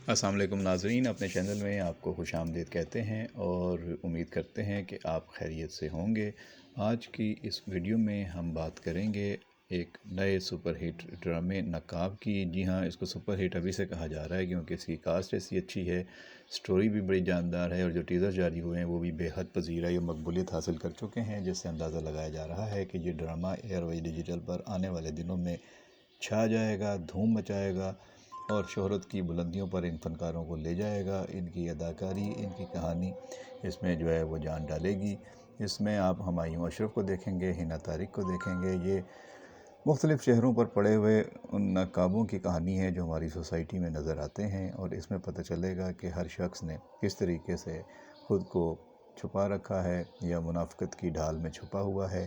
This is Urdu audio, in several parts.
السلام علیکم ناظرین، اپنے چینل میں آپ کو خوش آمدید کہتے ہیں اور امید کرتے ہیں کہ آپ خیریت سے ہوں گے۔ آج کی اس ویڈیو میں ہم بات کریں گے ایک نئے سپر ہٹ ڈرامے نقاب کی۔ جی ہاں، اس کو سپر ہٹ ابھی سے کہا جا رہا ہے کیونکہ اس کی کاسٹ ایسی اچھی ہے، سٹوری بھی بڑی جاندار ہے اور جو ٹیزر جاری ہوئے ہیں وہ بھی بے حد پذیرائی اور مقبولیت حاصل کر چکے ہیں، جس سے اندازہ لگایا جا رہا ہے کہ یہ ڈرامہ ایئر وائز ڈیجیٹل پر آنے والے دنوں میں چھا جائے گا، دھوم مچائے گا اور شہرت کی بلندیوں پر ان فنکاروں کو لے جائے گا۔ ان کی اداکاری، ان کی کہانی اس میں جو ہے وہ جان ڈالے گی۔ اس میں آپ ہمایوں اشرف کو دیکھیں گے، حنا طارق کو دیکھیں گے۔ یہ مختلف شہروں پر پڑے ہوئے ان نقابوں کی کہانی ہے جو ہماری سوسائٹی میں نظر آتے ہیں، اور اس میں پتہ چلے گا کہ ہر شخص نے کس طریقے سے خود کو چھپا رکھا ہے یا منافقت کی ڈھال میں چھپا ہوا ہے۔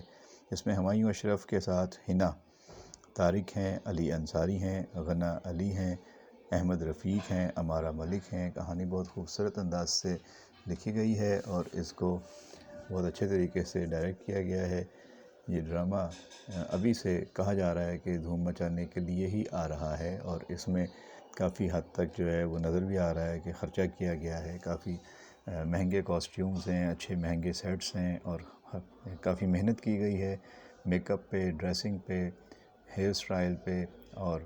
اس میں ہمایوں اشرف کے ساتھ حنا طارق ہیں، علی انصاری ہیں، غنا علی ہیں، احمد رفیق ہیں، امارہ ملک ہیں۔ کہانی بہت خوبصورت انداز سے لکھی گئی ہے اور اس کو بہت اچھے طریقے سے ڈائریکٹ کیا گیا ہے۔ یہ ڈرامہ ابھی سے کہا جا رہا ہے کہ دھوم مچانے کے لیے ہی آ رہا ہے، اور اس میں کافی حد تک جو ہے وہ نظر بھی آ رہا ہے کہ خرچہ کیا گیا ہے۔ کافی مہنگے کاسٹیومز ہیں، اچھے مہنگے سیٹس ہیں اور کافی محنت کی گئی ہے میک اپ پہ، ڈریسنگ پہ، ہیئر سٹائل پہ، اور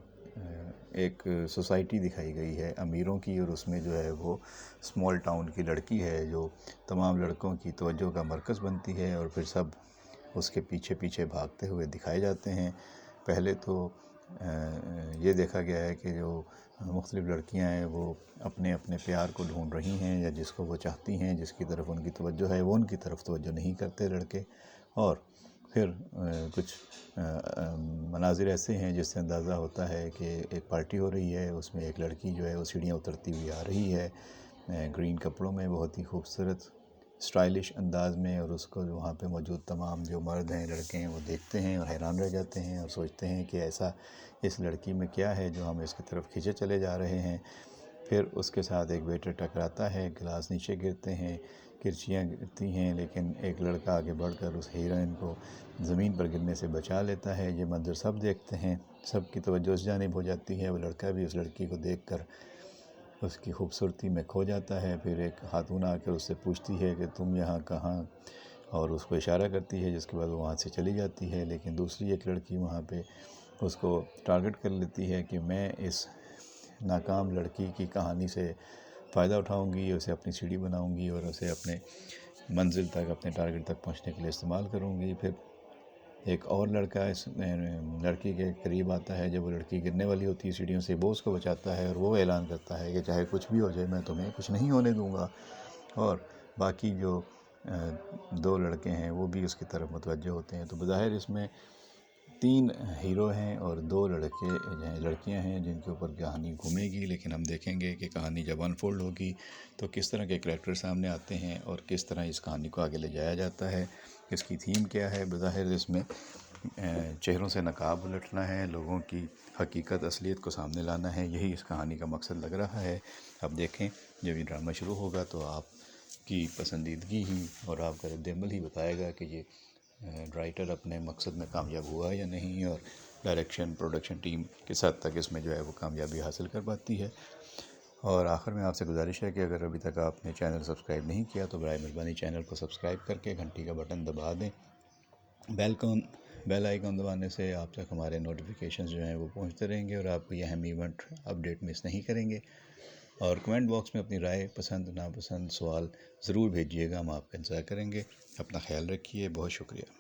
ایک سوسائٹی دکھائی گئی ہے امیروں کی، اور اس میں جو ہے وہ اسمال ٹاؤن کی لڑکی ہے جو تمام لڑکوں کی توجہ کا مرکز بنتی ہے، اور پھر سب اس کے پیچھے پیچھے بھاگتے ہوئے دکھائے جاتے ہیں۔ پہلے تو یہ دیکھا گیا ہے کہ جو مختلف لڑکیاں ہیں وہ اپنے اپنے پیار کو ڈھونڈ رہی ہیں، یا جس کو وہ چاہتی ہیں، جس کی طرف ان کی توجہ ہے، وہ ان کی طرف توجہ نہیں کرتے لڑکے۔ اور پھر کچھ مناظر ایسے ہیں جس سے اندازہ ہوتا ہے کہ ایک پارٹی ہو رہی ہے، اس میں ایک لڑکی جو ہے وہ سیڑھیاں اترتی ہوئی آ رہی ہے گرین کپڑوں میں، بہت ہی خوبصورت اسٹائلش انداز میں، اور اس کو وہاں پہ موجود تمام جو مرد ہیں، لڑکے ہیں، وہ دیکھتے ہیں اور حیران رہ جاتے ہیں اور سوچتے ہیں کہ ایسا اس لڑکی میں کیا ہے جو ہم اس کی طرف کھینچے چلے جا رہے ہیں۔ پھر اس کے ساتھ ایک ویٹر ٹکراتا ہے، گلاس نیچے گرتے ہیں، کرچیاں گرتی ہیں، لیکن ایک لڑکا آگے بڑھ کر اس ہیروئن کو زمین پر گرنے سے بچا لیتا ہے۔ یہ منظر سب دیکھتے ہیں، سب کی توجہ اس جانب ہو جاتی ہے، وہ لڑکا بھی اس لڑکی کو دیکھ کر اس کی خوبصورتی میں کھو جاتا ہے۔ پھر ایک خاتون آ کر اس سے پوچھتی ہے کہ تم یہاں کہاں، اور اس کو اشارہ کرتی ہے، جس کے بعد وہ وہاں سے چلی جاتی ہے۔ لیکن دوسری ایک لڑکی وہاں پہ اس کو ٹارگٹ کر لیتی ہے کہ میں اس ناکام لڑکی کی کہانی سے فائدہ اٹھاؤں گی، اسے اپنی سیڑھی بناؤں گی اور اسے اپنے منزل تک، اپنے ٹارگٹ تک پہنچنے کے لیے استعمال کروں گی۔ پھر ایک اور لڑکا اس لڑکی کے قریب آتا ہے، جب وہ لڑکی گرنے والی ہوتی ہے سیڑھیوں سے، وہ اس کو بچاتا ہے اور وہ اعلان کرتا ہے کہ چاہے کچھ بھی ہو جائے میں تمہیں کچھ نہیں ہونے دوں گا۔ اور باقی جو دو لڑکے ہیں وہ بھی اس کی طرف متوجہ ہوتے ہیں۔ تو بظاہر اس میں 3 ہیرو ہیں اور 2 لڑکیاں ہیں جن کے اوپر کہانی گھومے گی، لیکن ہم دیکھیں گے کہ کہانی جب انفولڈ ہوگی تو کس طرح کے کریکٹر سامنے آتے ہیں اور کس طرح اس کہانی کو آگے لے جایا جاتا ہے، اس کی تھیم کیا ہے۔ بظاہر اس میں چہروں سے نقاب الٹنا ہے، لوگوں کی حقیقت اصلیت کو سامنے لانا ہے، یہی اس کہانی کا مقصد لگ رہا ہے۔ اب دیکھیں جب یہ ڈرامہ شروع ہوگا تو آپ کی پسندیدگی ہی اور آپ کا رد عمل ہی بتائے گا کہ یہ رائٹر اپنے مقصد میں کامیاب ہوا یا نہیں، اور ڈائریکشن پروڈکشن ٹیم کس حد تک اس میں جو ہے وہ کامیابی حاصل کر پاتی ہے۔ اور آخر میں آپ سے گزارش ہے کہ اگر ابھی تک آپ نے چینل سبسکرائب نہیں کیا تو برائے مہربانی چینل کو سبسکرائب کر کے گھنٹی کا بٹن دبا دیں۔ بیل آئیکن دبانے سے آپ تک ہمارے نوٹیفیکیشنز جو ہیں وہ پہنچتے رہیں گے اور آپ کو یہ اہم ایونٹ اپڈیٹ مس نہیں کریں گے۔ اور کمنٹ باکس میں اپنی رائے، پسند ناپسند، سوال ضرور بھیجیے گا، ہم آپ کا انتظار کریں گے۔ اپنا خیال رکھیے، بہت شکریہ۔